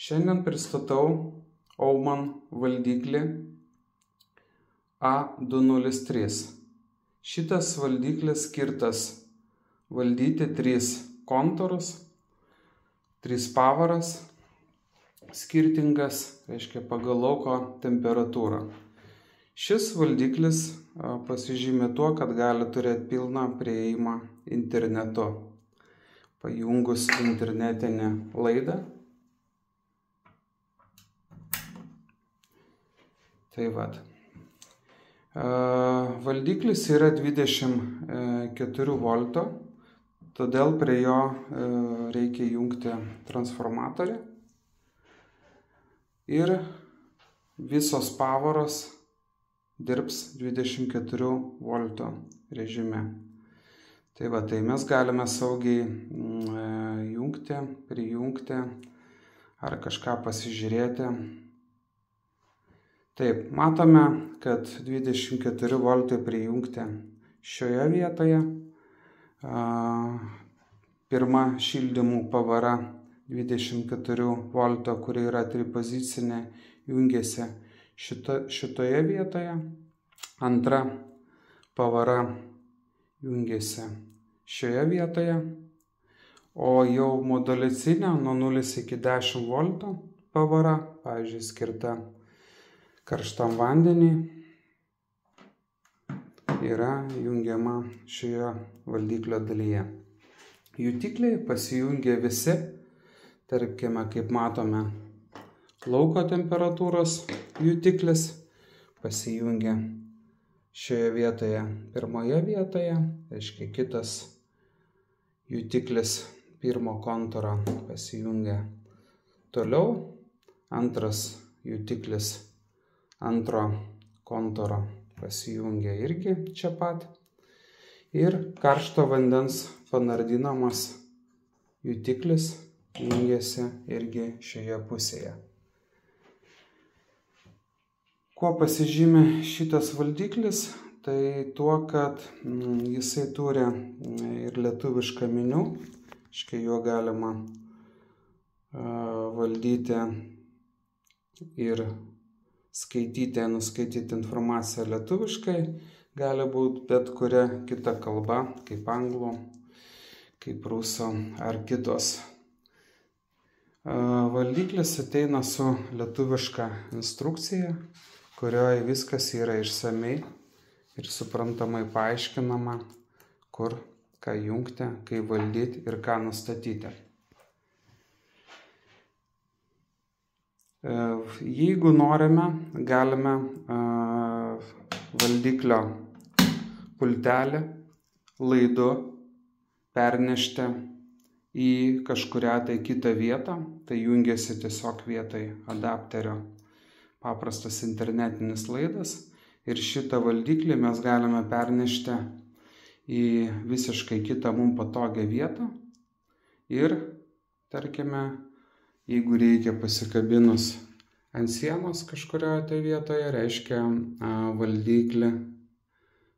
Šiandien pristatau Aumann valdiklį A203. Šitas valdiklis skirtas valdyti 3 kontūrus, 3 pavaras skirtingas, reiškia pagal lauko temperatūrą. Šis valdiklis pasižymi tuo, kad gali turėti pilną prieėjimą internetu. Pajungus internetinę laidą. Tai vat. Valdiklis yra 24 voltų, todėl prie jo reikia jungti transformatorių. Ir visos pavaros dirbs 24 voltų režime. Tai va, tai mes galime saugiai jungti, prijungti ar kažką pasižiūrėti. Taip, matome, kad 24 voltai prijungti šioje vietoje. Pirma šildymų pavara 24 volto, kuri yra tripozicinė, jungiasi šitoje vietoje. Antra pavara jungiasi šioje vietoje. O jau modulacinė nuo 0 iki 10 voltų pavara, pavyzdžiui, skirta karštam vandeniui, yra jungiama šioje valdiklio dalyje. Jutikliai pasijungia visi, tarkime, kaip matome, lauko temperatūros jutiklis pasijungia šioje vietoje, pirmoje vietoje, reiškia kitas jutiklis pirmo kontūro pasijungia toliau, antras jutiklis antro kontūro pasijungia irgi čia pat ir karšto vandens panardinamas jutiklis jungiasi irgi šioje pusėje. Kuo pasižymi šitas valdiklis? Tai tuo, kad jisai turi ir lietuvišką meniu, reiškia juo galima valdyti ir skaityti, nuskaityti informaciją lietuviškai, gali būti bet kuria kita kalba, kaip anglų, kaip rusų ar kitos. Valdiklis ateina su lietuviška instrukcija, kurioje viskas yra išsamiai ir suprantamai paaiškinama, kur ką jungti, kaip valdyti ir ką nustatyti. Jeigu norime, galime valdiklio pultelį laidu pernešti į kažkurią tai kitą vietą, tai jungiasi tiesiog vietoj adapterio paprastas internetinis laidas ir šitą valdiklį mes galime pernešti į visiškai kitą mums patogią vietą ir, tarkime, jeigu reikia pasikabinus ant sienos kažkurioje tai vietoje, reiškia valdiklį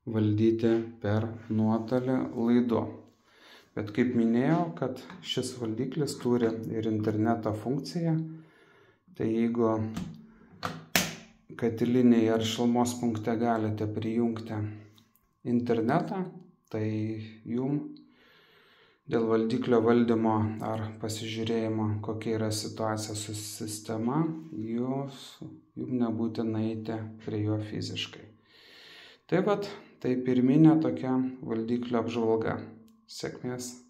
valdyti per nuotolį laidu. Bet kaip minėjau, kad šis valdiklis turi ir interneto funkciją, tai jeigu katilinėje ar šilumos punkte galite prijungti internetą, tai jums dėl valdiklio valdymo ar pasižiūrėjimo, kokia yra situacija su sistema, jums nebūtina eiti prie jo fiziškai. Tai vat, tai pirminė tokia valdiklio apžvalga. Sėkmės.